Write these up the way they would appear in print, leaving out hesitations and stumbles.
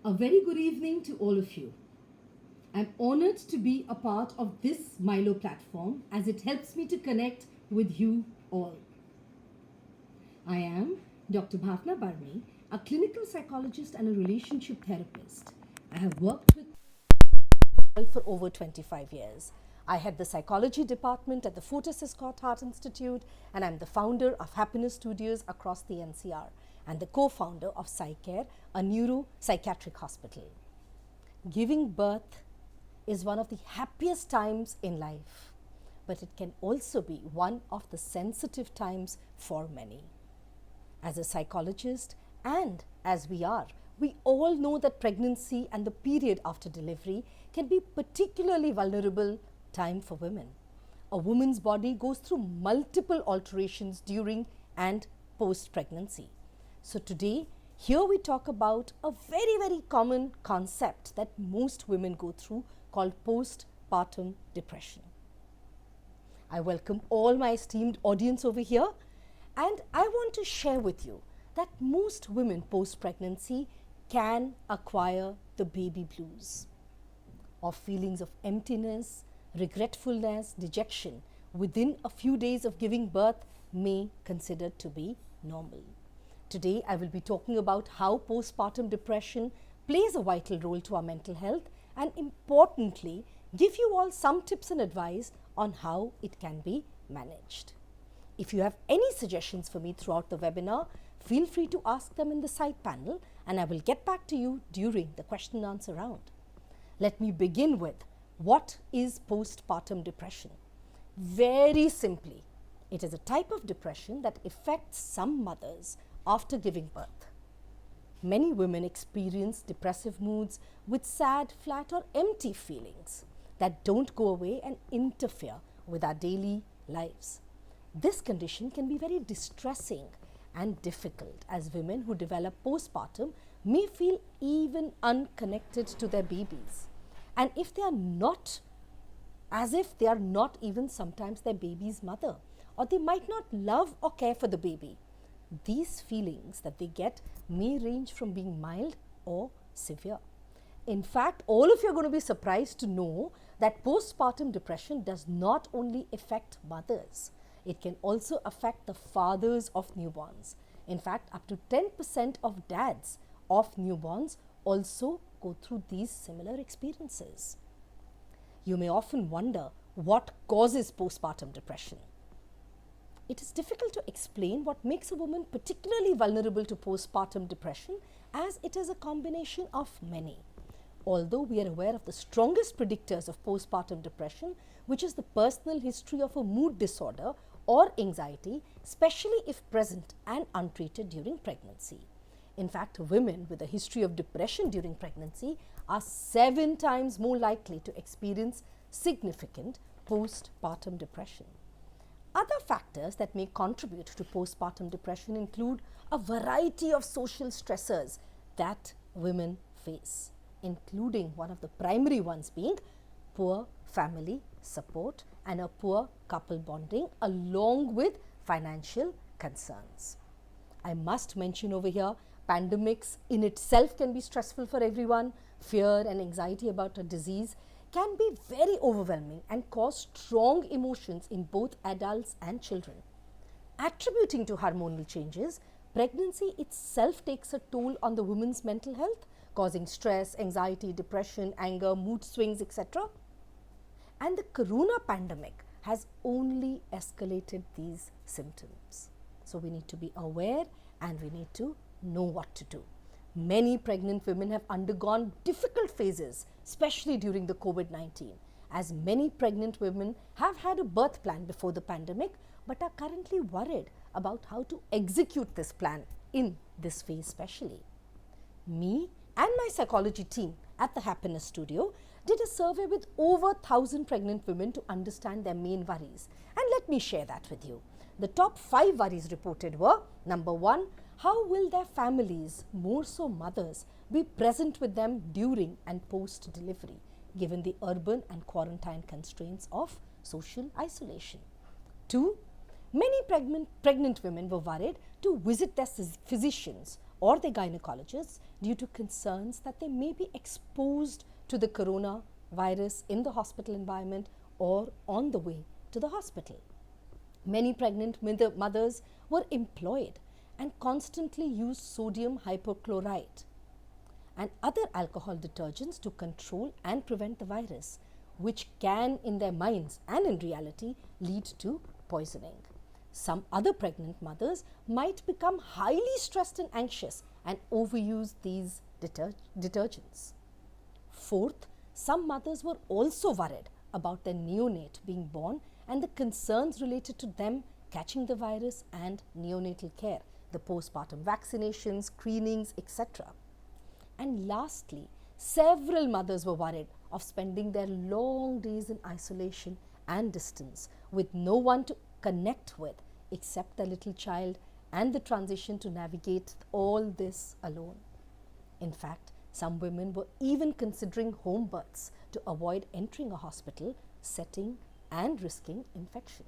A very good evening to all of you. I'm honored to be a part of this Mylo platform as it helps me to connect with you all. I am Dr. Bhavna Barmi, a clinical psychologist and a relationship therapist. I have worked with for over 25 years. I head the psychology department at the Fortis Escort Heart Institute, and I'm the founder of Happiness Studios across the NCR and the co-founder of PsyCare, a neuropsychiatric hospital. Giving birth is one of the happiest times in life, but it can also be one of the sensitive times for many. As a psychologist and as we all know that pregnancy and the period after delivery can be particularly vulnerable time for women. A woman's body goes through multiple alterations during and post-pregnancy. So today, here we talk about a very common concept that most women go through called postpartum depression. I welcome all my esteemed audience over here, and I want to share with you that most women post-pregnancy can acquire the baby blues, or feelings of emptiness, regretfulness, dejection within a few days of giving birth may consider to be normal. Today, I will be talking about how postpartum depression plays a vital role to our mental health, and importantly, give you all some tips and advice on how it can be managed. If you have any suggestions for me throughout the webinar, feel free to ask them in the side panel, and I will get back to you during the question and answer round. Let me begin with what is postpartum depression? Very simply, it is a type of depression that affects some mothers after giving birth. Many women experience depressive moods with sad, flat or empty feelings that don't go away and interfere with our daily lives. This condition can be very distressing and difficult, as women who develop postpartum may feel even unconnected to their babies. And if they are not, as if they are not even sometimes their baby's mother, or they might not love or care for the baby. These feelings that they get may range from being mild or severe. In fact, all of you are going to be surprised to know that postpartum depression does not only affect mothers, it can also affect the fathers of newborns. In fact, up to 10% of dads of newborns also go through these similar experiences. You may often wonder what causes postpartum depression. It is difficult to explain what makes a woman particularly vulnerable to postpartum depression, as it is a combination of many. Although we are aware of the strongest predictors of postpartum depression, which is the personal history of a mood disorder or anxiety, especially if present and untreated during pregnancy. In fact, women with a history of depression during pregnancy are 7 times more likely to experience significant postpartum depression. Other factors that may contribute to postpartum depression include a variety of social stressors that women face, including one of the primary ones being poor family support and a poor couple bonding, along with financial concerns. I must mention over here, pandemics in itself can be stressful for everyone. Fear and anxiety about a disease can be very overwhelming and cause strong emotions in both adults and children. Attributing to hormonal changes, pregnancy itself takes a toll on the woman's mental health, causing stress, anxiety, depression, anger, mood swings, etc. And the corona pandemic has only escalated these symptoms. So we need to be aware and we need to know what to do. Many pregnant women have undergone difficult phases, especially during the COVID-19, as many pregnant women have had a birth plan before the pandemic but are currently worried about how to execute this plan in this phase especially. Me and my psychology team at the Happiness Studio did a survey with over 1,000 pregnant women to understand their main worries, and let me share that with you. The top 5 worries reported were: number 1, how will their families, more so mothers, be present with them during and post-delivery, given the urban and quarantine constraints of social isolation? 2, many pregnant women were worried to visit their physicians or their gynecologists due to concerns that they may be exposed to the coronavirus in the hospital environment or on the way to the hospital. Many pregnant mothers were employed and constantly used sodium hypochlorite and other alcohol detergents to control and prevent the virus, which can, in their minds and in reality, lead to poisoning. Some other pregnant mothers might become highly stressed and anxious and overuse these detergents. Fourth, some mothers were also worried about their neonate being born and the concerns related to them catching the virus and neonatal care, the postpartum vaccinations, screenings, etc. And lastly, several mothers were worried of spending their long days in isolation and distance with no one to connect with except their little child and the transition to navigate all this alone. In fact, some women were even considering home births to avoid entering a hospital setting and risking infection.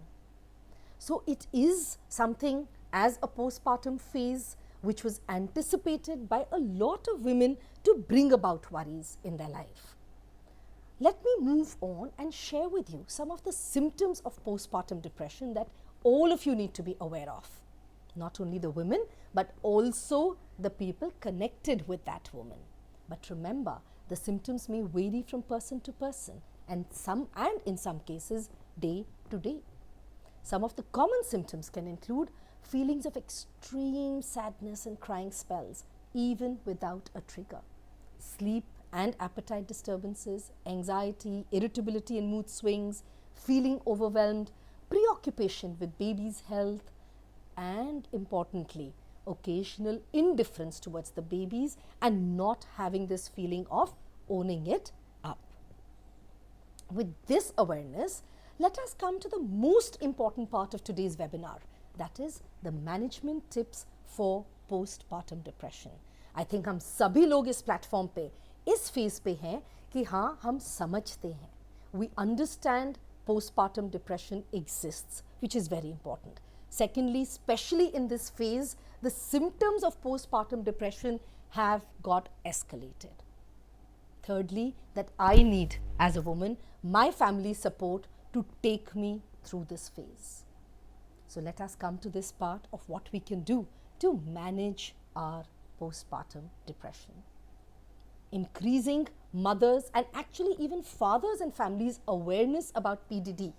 So it is something as a postpartum phase which was anticipated by a lot of women to bring about worries in their life. Let me move on and share with you some of the symptoms of postpartum depression that all of you need to be aware of. Not only the women, but also the people connected with that woman. But remember, the symptoms may vary from person to person and in some cases day to day. Some of the common symptoms can include feelings of extreme sadness and crying spells, even without a trigger, sleep and appetite disturbances, anxiety, irritability and mood swings, feeling overwhelmed, preoccupation with baby's health, and importantly, occasional indifference towards the babies and not having this feeling of owning it up. With this awareness, let us come to the most important part of today's webinar, that is the management tips for postpartum depression. I think हम सभी लोग इस platform पे इस phase पे हैं कि हाँ हम समझते हैं. We understand postpartum depression exists, which is very important. Secondly, especially in this phase, the symptoms of postpartum depression have got escalated. Thirdly, that I need as a woman my family support to take me through this phase. So let us come to this part of what we can do to manage our postpartum depression. Increasing mothers and actually even fathers and families' awareness about PDD,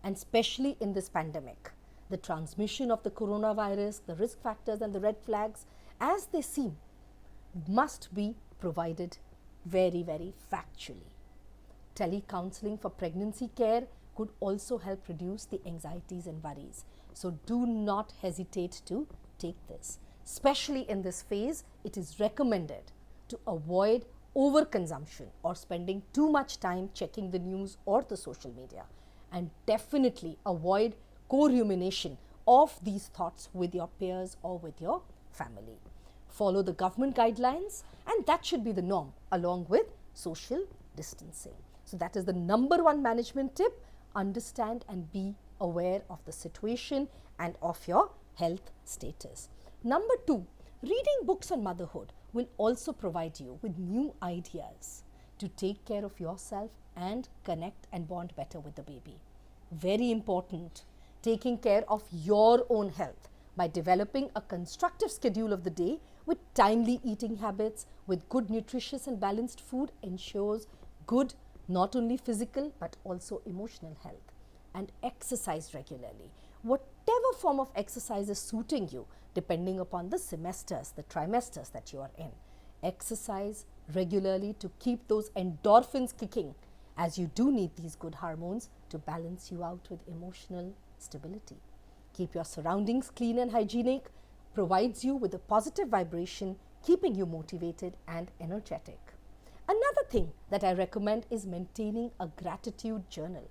and especially in this pandemic. The transmission of the coronavirus, the risk factors and the red flags as they seem must be provided very, very factually. Tele-counseling for pregnancy care could also help reduce the anxieties and worries. So do not hesitate to take this. Especially in this phase, it is recommended to avoid overconsumption or spending too much time checking the news or the social media, and definitely avoid co-rumination of these thoughts with your peers or with your family. Follow the government guidelines, and that should be the norm along with social distancing. So that is the number one management tip. Understand and be aware of the situation and of your health status. Number two, reading books on motherhood will also provide you with new ideas to take care of yourself and connect and bond better with the baby. Very important, taking care of your own health by developing a constructive schedule of the day with timely eating habits, with good nutritious and balanced food ensures good not only physical but also emotional health. And exercise regularly. Whatever form of exercise is suiting you depending upon the semesters, the trimesters that you are in. Exercise regularly to keep those endorphins kicking, as you do need these good hormones to balance you out with emotional stability. Keep your surroundings clean and hygienic, provides you with a positive vibration, keeping you motivated and energetic. Another thing that I recommend is maintaining a gratitude journal.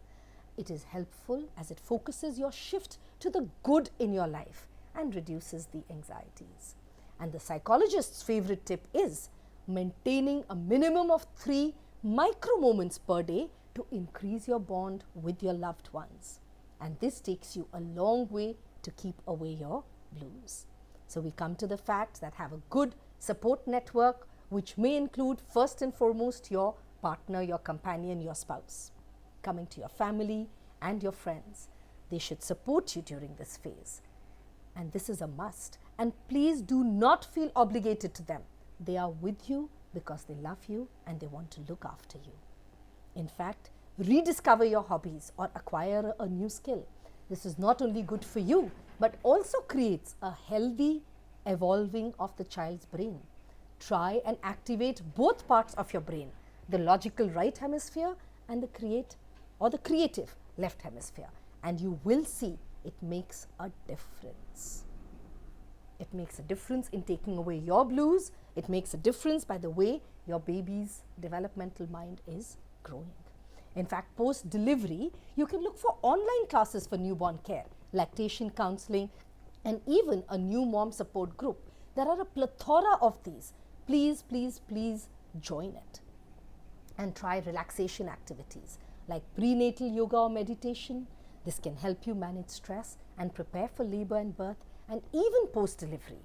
It is helpful as it focuses your shift to the good in your life and reduces the anxieties. And the psychologist's favorite tip is maintaining a minimum of 3 micro moments per day to increase your bond with your loved ones. And this takes you a long way to keep away your blues. So we come to the fact that have a good support network, which may include first and foremost your partner, your companion, your spouse. Coming to your family and your friends. They should support you during this phase. And this is a must. And please do not feel obligated to them. They are with you because they love you and they want to look after you. In fact, rediscover your hobbies or acquire a new skill. This is not only good for you, but also creates a healthy evolving of the child's brain. Try and activate both parts of your brain, the logical right hemisphere and the creative left hemisphere, and you will see it makes a difference. It makes a difference in taking away your blues. It makes a difference by the way your baby's developmental mind is growing. In fact, post-delivery, you can look for online classes for newborn care, lactation counseling, and even a new mom support group. There are a plethora of these. Please, please, please join it. And try relaxation activities like prenatal yoga or meditation. This can help you manage stress and prepare for labor and birth, and even post-delivery.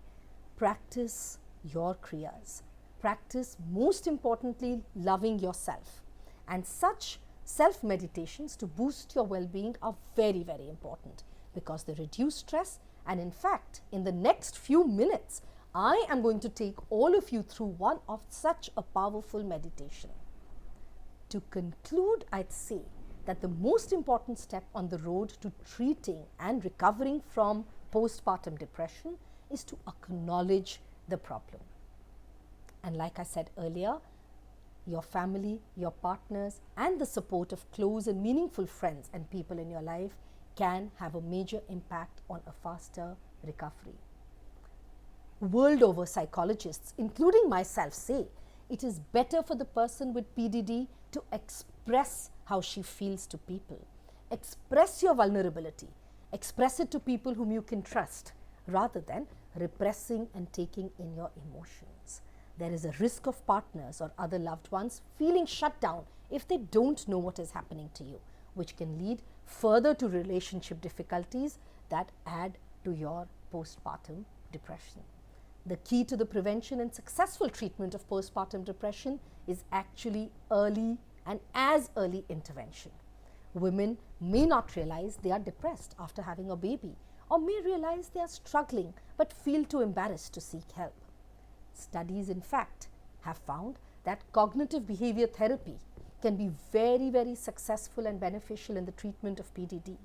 Practice your kriyas. Practice, most importantly, loving yourself. And such self-meditations to boost your well-being are very, very important because they reduce stress. And in fact, in the next few minutes, I am going to take all of you through one of such a powerful meditation. To conclude, I'd say that the most important step on the road to treating and recovering from postpartum depression is to acknowledge the problem. And like I said earlier, your family, your partners, and the support of close and meaningful friends and people in your life can have a major impact on a faster recovery. World over, psychologists, including myself, say it is better for the person with PDD to express how she feels to people. Express your vulnerability. Express it to people whom you can trust, rather than repressing and taking in your emotions. There is a risk of partners or other loved ones feeling shut down if they don't know what is happening to you, which can lead further to relationship difficulties that add to your postpartum depression. The key to the prevention and successful treatment of postpartum depression is actually early and as early intervention. Women may not realize they are depressed after having a baby, or may realize they are struggling but feel too embarrassed to seek help. Studies, in fact, have found that cognitive behavior therapy can be very, very successful and beneficial in the treatment of PDD.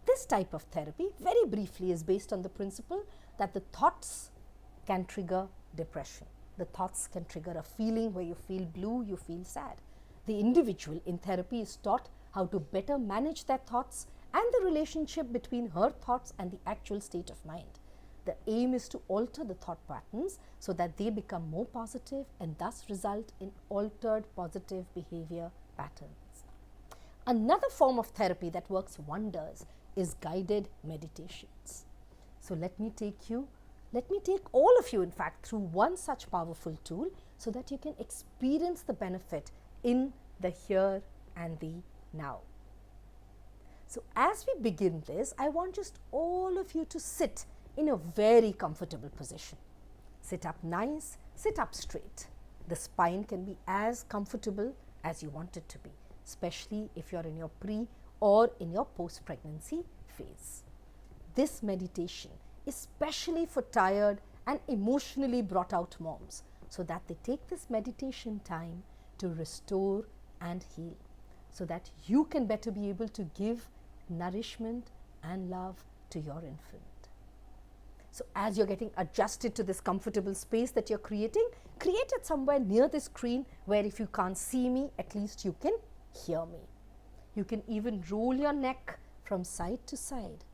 This type of therapy, very briefly, is based on the principle that the thoughts can trigger depression. The thoughts can trigger a feeling where you feel blue, you feel sad. The individual in therapy is taught how to better manage their thoughts and the relationship between her thoughts and the actual state of mind. The aim is to alter the thought patterns so that they become more positive and thus result in altered positive behavior patterns. Another form of therapy that works wonders is guided meditations. So let me take all of you, in fact, through one such powerful tool so that you can experience the benefit in the here and the now. So as we begin this, I want just all of you to sit in a very comfortable position. Sit up nice, sit up straight. The spine can be as comfortable as you want it to be, especially if you're in your pre or in your post-pregnancy phase. This meditation is especially for tired and emotionally brought out moms, so that they take this meditation time to restore and heal, so that you can better be able to give nourishment and love to your infant. So as you're getting adjusted to this comfortable space that you're creating, create it somewhere near the screen where if you can't see me, at least you can hear me. You can even roll your neck from side to side,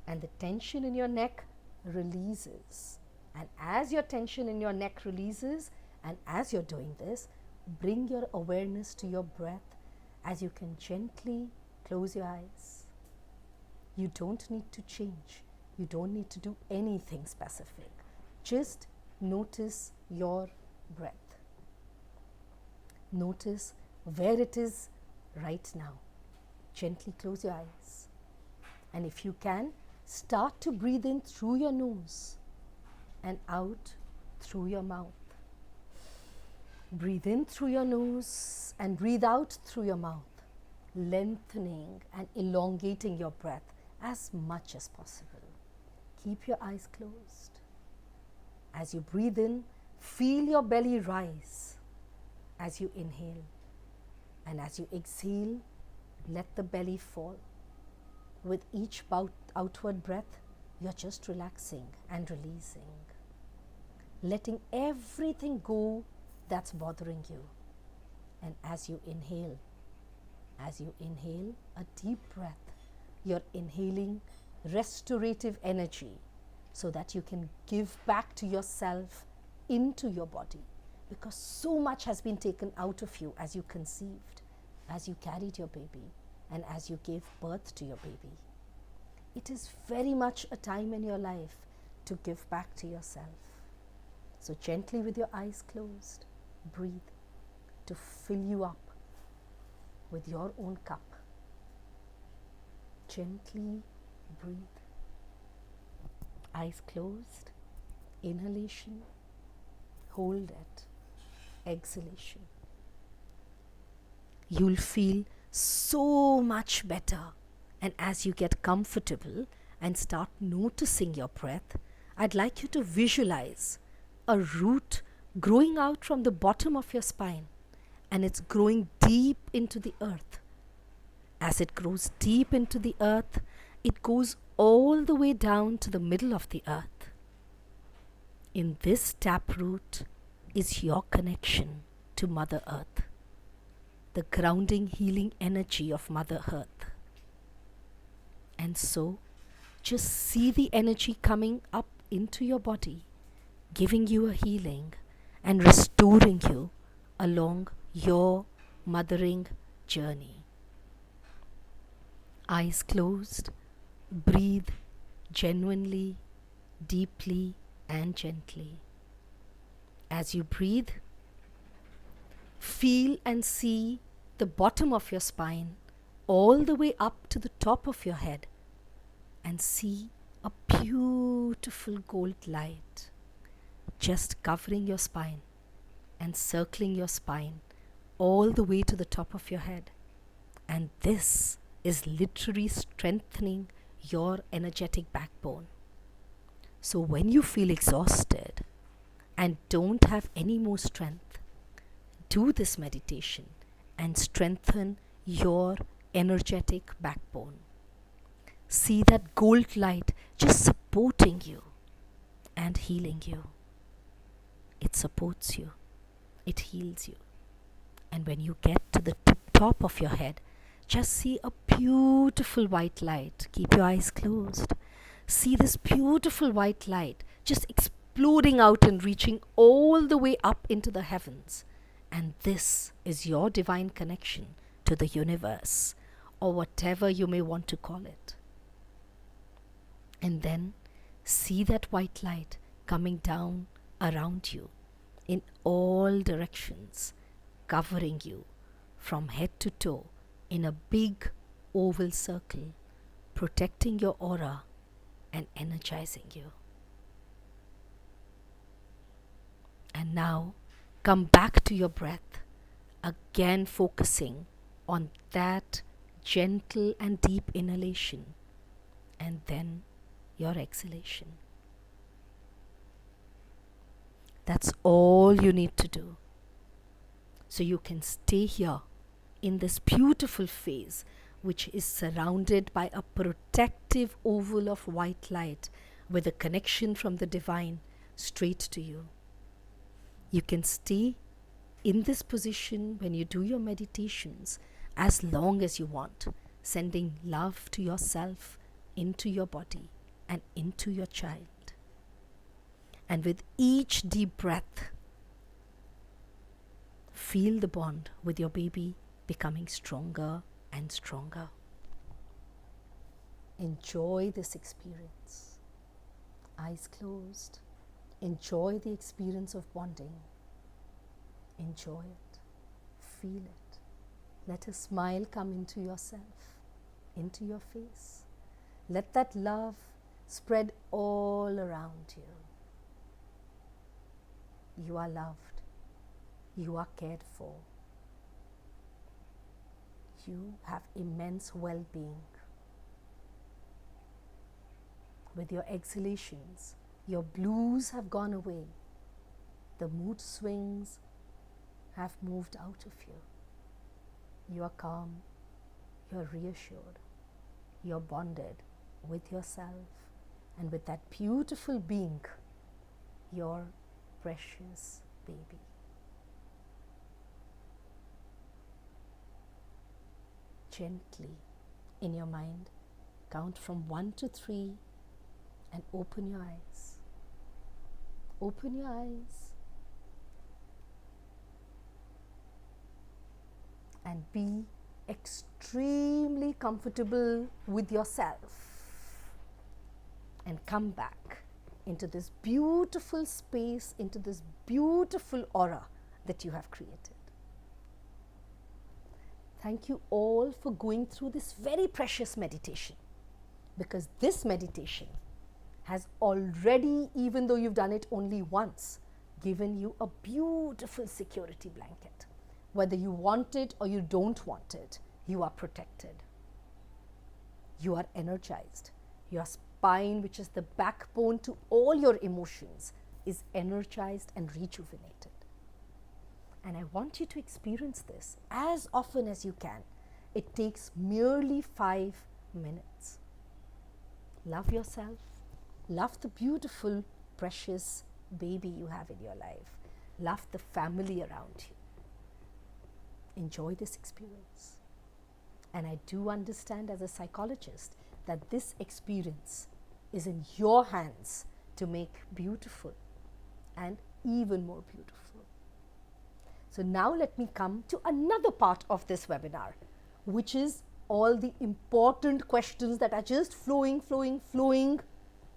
and the tension in your neck releases. And as your tension in your neck releases, and as you're doing this, bring your awareness to your breath as you can gently close your eyes. You don't need to change. You don't need to do anything specific. Just notice your breath. Notice where it is right now. Gently close your eyes. And if you can, start to breathe in through your nose and out through your mouth. Breathe in through your nose and breathe out through your mouth, lengthening and elongating your breath as much as possible. Keep your eyes closed. As you breathe in, feel your belly rise as you inhale. And as you exhale, let the belly fall. With each outward breath, you're just relaxing and releasing, letting everything go that's bothering you. And as you inhale a deep breath, you're inhaling restorative energy so that you can give back to yourself into your body, because so much has been taken out of you as you conceived, as you carried your baby, and as you gave birth to your baby. It is very much a time in your life to give back to yourself. So gently, with your eyes closed, breathe to fill you up with your own cup. Gently breathe. Eyes closed. Inhalation. Hold it. Exhalation. You'll feel so much better. And as you get comfortable and start noticing your breath, I'd like you to visualize a root growing out from the bottom of your spine, and it's growing deep into the earth. As it grows deep into the earth, it goes all the way down to the middle of the earth. In this taproot is your connection to Mother Earth, the grounding, healing energy of Mother Earth. And so, just see the energy coming up into your body, giving you a healing and restoring you along your mothering journey. Eyes closed, breathe genuinely, deeply and gently. As you breathe, feel and see the bottom of your spine all the way up to the top of your head, and see a beautiful gold light just covering your spine and circling your spine all the way to the top of your head. And this is literally strengthening your energetic backbone. So when you feel exhausted and don't have any more strength, do this meditation and strengthen your energetic backbone. See that gold light just supporting you and healing you. It supports you. It heals you. And when you get to the top of your head, just see a beautiful white light. Keep your eyes closed. See this beautiful white light just exploding out and reaching all the way up into the heavens. And this is your divine connection to the universe, or whatever you may want to call it. And then see that white light coming down around you in all directions, covering you from head to toe in a big oval circle, protecting your aura and energizing you. And now come back to your breath, again focusing on that gentle and deep inhalation, and then your exhalation. That's all you need to do. So you can stay here in this beautiful phase, which is surrounded by a protective oval of white light with a connection from the divine straight to you. You can stay in this position when you do your meditations as long as you want, sending love to yourself, into your body and into your child. And with each deep breath, feel the bond with your baby becoming stronger and stronger. Enjoy this experience. Eyes closed. Enjoy the experience of bonding. Enjoy it. Feel it. Let a smile come into yourself, into your face. Let that love spread all around you. you are loved, you are cared for, you have immense well-being. With your exhalations, your blues have gone away, the mood swings have moved out of you. You are calm, you are reassured, you are bonded with yourself and with that beautiful being, your precious baby. Gently, in your mind, count from 1 to 3 and open your eyes. Open your eyes and be extremely comfortable with yourself and come back into this beautiful space, into this beautiful aura that you have created. Thank you all for going through this very precious meditation, because this meditation has already, even though you've done it only once, given you a beautiful security blanket. Whether you want it or you don't want it, you are protected. You are energized. Your spine, which is the backbone to all your emotions, is energized and rejuvenated. And I want you to experience this as often as you can. It takes merely 5 minutes. Love yourself. Love the beautiful, precious baby you have in your life. Love the family around you. Enjoy this experience. And I do understand as a psychologist that this experience is in your hands to make beautiful and even more beautiful. So now let me come to another part of this webinar, which is all the important questions that are just flowing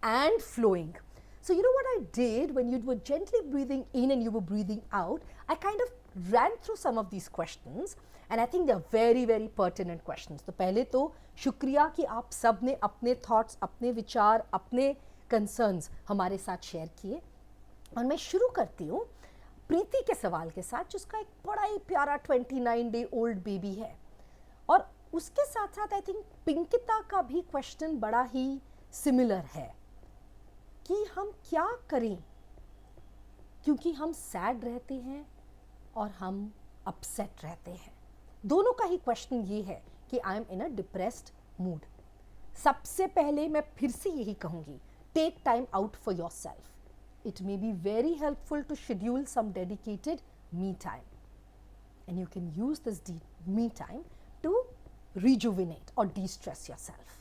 and flowing. So you know what I did when you were gently breathing in and you were breathing out? I kind of ran through some of these questions and I think they're very, very pertinent questions. तो पहले तो शुक्रिया कि आप सब ने अपने thoughts, अपने विचार, अपने concerns हमारे साथ शेयर किए. और मैं शुरू करती हूँ प्रीति के सवाल के साथ, जिसका एक बड़ा ही प्यारा 29-day old बेबी है. और उसके साथ साथ आई थिंक पिंकिता का भी क्वेश्चन बड़ा ही सिमिलर है कि हम क्या करें, क्योंकि हम सैड रहते हैं और हम अपसेट रहते हैं. दोनों का ही क्वेश्चन ये है कि I am in a depressed mood. सबसे पहले मैं फिर से यही कहूँगी, take time out for yourself. It may be very helpful to schedule some dedicated me time. And you can use this me time to rejuvenate or de-stress yourself.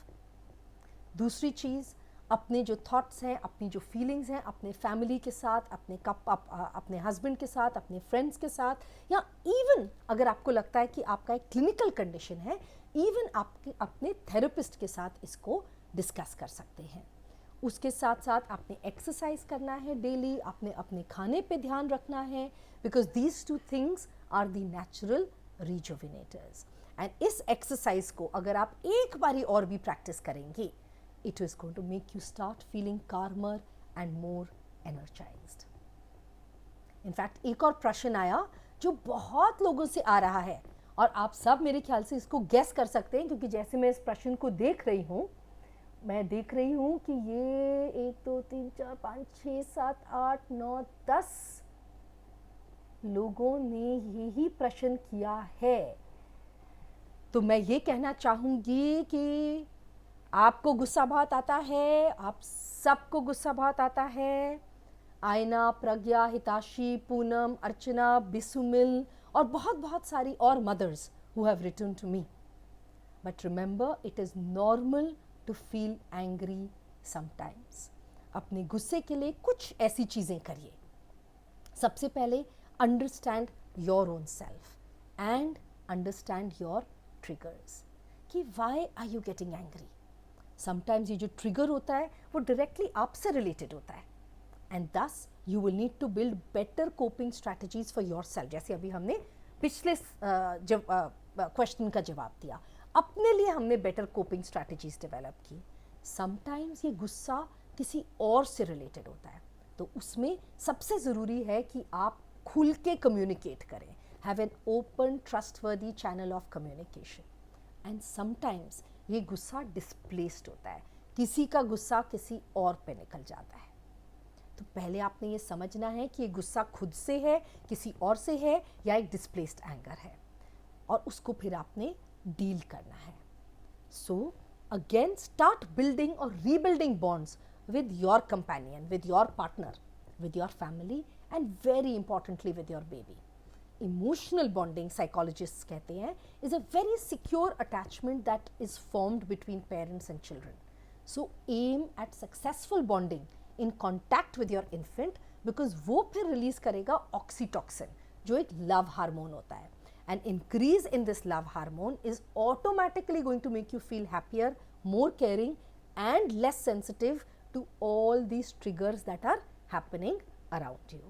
दूसरी चीज़, अपने जो thoughts हैं, अपनी जो feelings हैं, अपने family के साथ, अपने husband के साथ, अपने friends के साथ, या even अगर आपको लगता है कि आपका एक clinical condition है, even आपके अपने therapist के साथ इसको discuss कर सकते हैं. उसके साथ साथ आपने एक्सरसाइज करना है डेली, आपने अपने खाने पे ध्यान रखना है, because these two things are the natural rejuvenators. And इस एक्सरसाइज को अगर आप एक बारी और भी प्रैक्टिस करेंगे, it is going to make you start feeling calmer and more energized. In fact एक और प्रश्न आया जो बहुत लोगों से आ रहा है और आप सब मेरे ख्याल से इसको गेस कर सकते हैं, क्योंकि जैसे मैं इस प्रश्न को देख रही हूँ, मैं देख रही हूँ कि ये 1 2 3 4 5 6 7 8 9 10 लोगों ने यही प्रश्न किया है. तो मैं ये कहना चाहूँगी कि आपको गुस्सा बहुत आता है, आप सबको गुस्सा बहुत आता है. आयना, प्रज्ञा, हिताशी, पूनम, अर्चना, बिसुमिल और बहुत सारी और mothers who have written to me. But remember, it is normal to feel angry sometimes. अपने गुस्से के लिए कुछ ऐसी चीज़ें करिए. सबसे पहले understand your own self and understand your triggers. कि why are you getting angry? Sometimes ये जो trigger होता है वो directly आपसे related होता है. And thus you will need to build better coping strategies for yourself. जैसे अभी हमने पिछले क्वेश्चन का जवाब दिया, अपने लिए हमने बेटर कोपिंग स्ट्रैटेजीज डेवलप की. समटाइम्स ये गुस्सा किसी और से रिलेटेड होता है. तो उसमें सबसे ज़रूरी है कि आप खुल के कम्युनिकेट करें. Have an open trustworthy channel of communication. And sometimes ये गुस्सा डिस्प्लेस्ड होता है, किसी का गुस्सा किसी और पे निकल जाता है. तो पहले आपने ये समझना है कि ये गुस्सा खुद से है, किसी और से है, या एक डिस्प्लेस्ड एंगर है, और उसको फिर आपने डील करना है. सो अगेन स्टार्ट बिल्डिंग और rebuilding bonds with your companion, with your partner, with your family, and very importantly with your baby. Emotional bonding, psychologists कहते हैं, is a very secure attachment that is formed between parents and children. So aim at successful bonding in contact with your infant, because वो फिर release करेगा oxytocin, जो एक love hormone होता है. An increase in this love hormone is automatically going to make you feel happier, more caring, and less sensitive to all these triggers that are happening around you.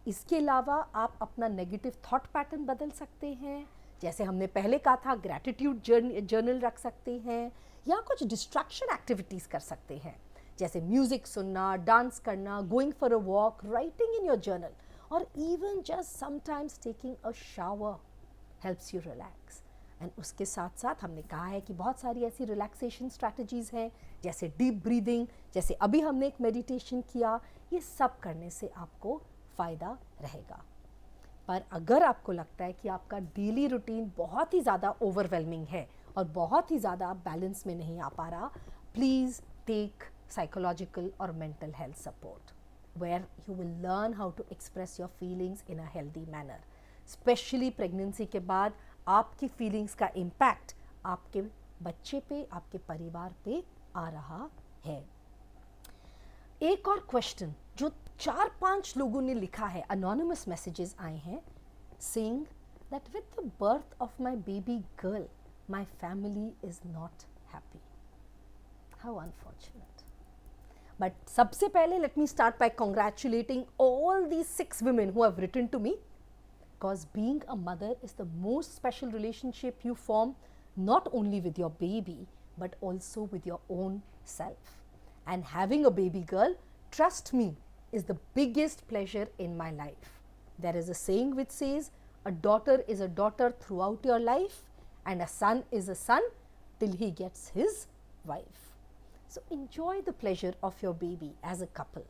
इसके अलावा आप अपना negative thought pattern बदल सकते हैं, जैसे हमने पहले कहा था ग्रैटिट्यूड जर्नल रख सकते हैं, या कुछ डिस्ट्रैक्शन एक्टिविटीज़ कर सकते हैं, जैसे म्यूज़िक सुनना, डांस करना, going for a walk, writing in your journal, और even just sometimes taking a shower helps you relax. And उसके साथ साथ हमने कहा है कि बहुत सारी ऐसी रिलैक्सेशन स्ट्रैटेजीज़ हैं, जैसे डीप ब्रीदिंग, जैसे अभी हमने एक मेडिटेशन किया. ये सब करने से आपको फ़ायदा रहेगा. पर अगर आपको लगता है कि आपका डेली रूटीन बहुत ही ज़्यादा ओवरवेलमिंग है और बहुत ही ज़्यादा बैलेंस में नहीं आ पा रहा, प्लीज़ टेक साइकोलॉजिकल और mental health support, where you will learn how to express your feelings in a healthy manner. Specially pregnancy के बाद आपकी फीलिंग्स का इम्पैक्ट आपके बच्चे पे, आपके परिवार पे आ रहा है. एक और क्वेश्चन जो 4-5 लोगों ने लिखा है, अनोनिमस मैसेजेस आए हैं, saying that with the birth of my baby girl my family is not happy. How unfortunate. But सबसे पहले let me start by congratulating all these 6 women who have written to me. Because being a mother is the most special relationship you form, not only with your baby, but also with your own self. And having a baby girl, trust me, is the biggest pleasure in my life. There is a saying which says, a daughter is a daughter throughout your life, and a son is a son till he gets his wife. So enjoy the pleasure of your baby as a couple.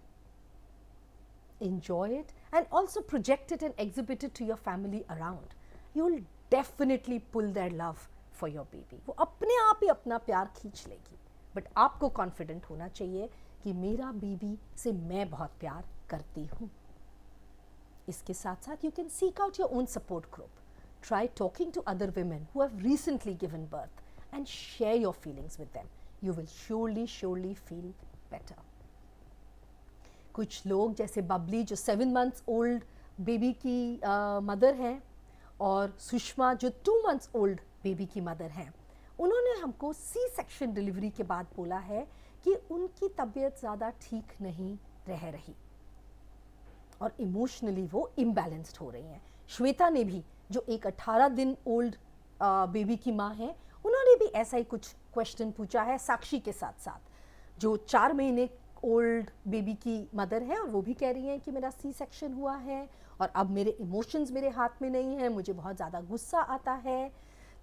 Enjoy it and also project it and exhibit it to your family around. You will definitely pull their love for your baby. वो अपने आप ही अपना प्यार खींच लेगी, but आपको confident होना चाहिए कि मेरा बेबी से मैं बहुत प्यार करती हूँ. इसके साथ साथ you can seek out your own support group. Try talking to other women who have recently given birth and share your feelings with them. You will surely feel better. कुछ लोग जैसे बबली जो 7 months ओल्ड बेबी की mother हैं, और सुषमा जो 2 months old baby की mother हैं, उन्होंने हमको सी सेक्शन डिलीवरी के बाद बोला है कि उनकी तबीयत ज़्यादा ठीक नहीं रह रही और इमोशनली वो इम्बैलेंस्ड हो रही हैं. श्वेता ने भी, जो एक 18 दिन ओल्ड बेबी की माँ है, उन्होंने भी ऐसा ही कुछ क्वेश्चन पूछा है. साक्षी के साथ साथ जो 4 महीने ओल्ड बेबी की मदर है, और वो भी कह रही हैं कि मेरा सी सेक्शन हुआ है और अब मेरे इमोशंस मेरे हाथ में नहीं हैं, मुझे बहुत ज़्यादा गुस्सा आता है.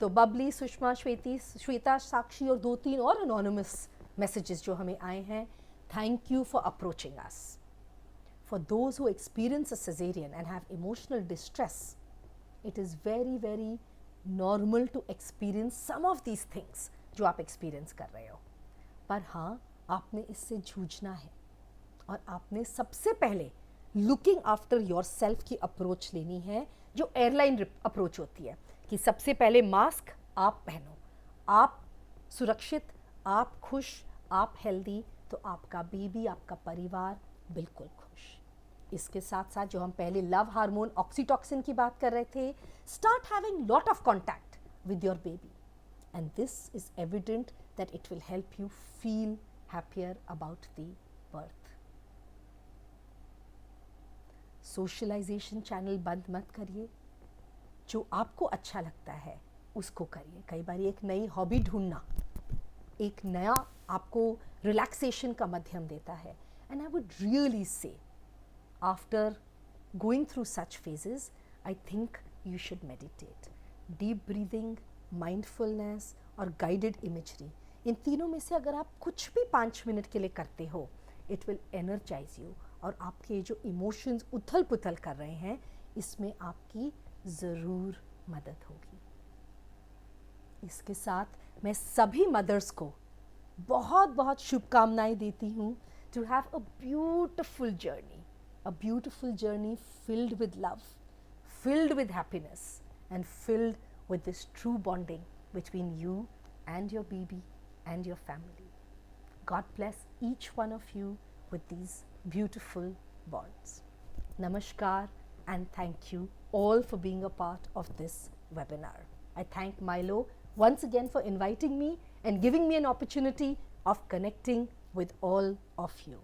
तो बबली, सुषमा, श्वेता, साक्षी और 2-3 और अनोनिमस मैसेजेस जो हमें आए हैं, thank you for approaching us. For those who experience a caesarean and have emotional distress, it is very normal to experience some of these things जो आप एक्सपीरियंस कर रहे हो. पर हाँ, आपने इससे जूझना है, और आपने सबसे पहले लुकिंग आफ्टर योर सेल्फ की अप्रोच लेनी है, जो एयरलाइन अप्रोच होती है कि सबसे पहले मास्क आप पहनो, आप सुरक्षित, आप खुश, आप हेल्दी, तो आपका बेबी, आपका परिवार बिल्कुल खुश. इसके साथ साथ जो हम पहले लव हार्मोन ऑक्सीटॉक्सिन की बात कर रहे थे, start having lot of contact with your baby, and this is evident that it will help you feel happier about the birth. Socialisation channel बंद मत करिए, जो आपको अच्छा लगता है उसको करिए. कई बार एक नई हॉबी ढूंढना एक नया आपको रिलैक्सेशन का माध्यम देता है. And I would really say after going through such phases, I think you should meditate. Deep breathing, mindfulness और guided imagery. इन तीनों में से अगर आप कुछ भी 5 मिनट के लिए करते हो, it will energize you और आपके जो इमोशंस उथल पुथल कर रहे हैं, इसमें आपकी ज़रूर मदद होगी. इसके साथ मैं सभी मदर्स को बहुत बहुत शुभकामनाएं देती हूँ to have a beautiful journey filled with love, filled with happiness and filled with this true bonding between you and your baby and your family. God bless each one of you with these beautiful bonds. Namaskar and thank you all for being a part of this webinar. I thank Mylo once again for inviting me and giving me an opportunity of connecting with all of you.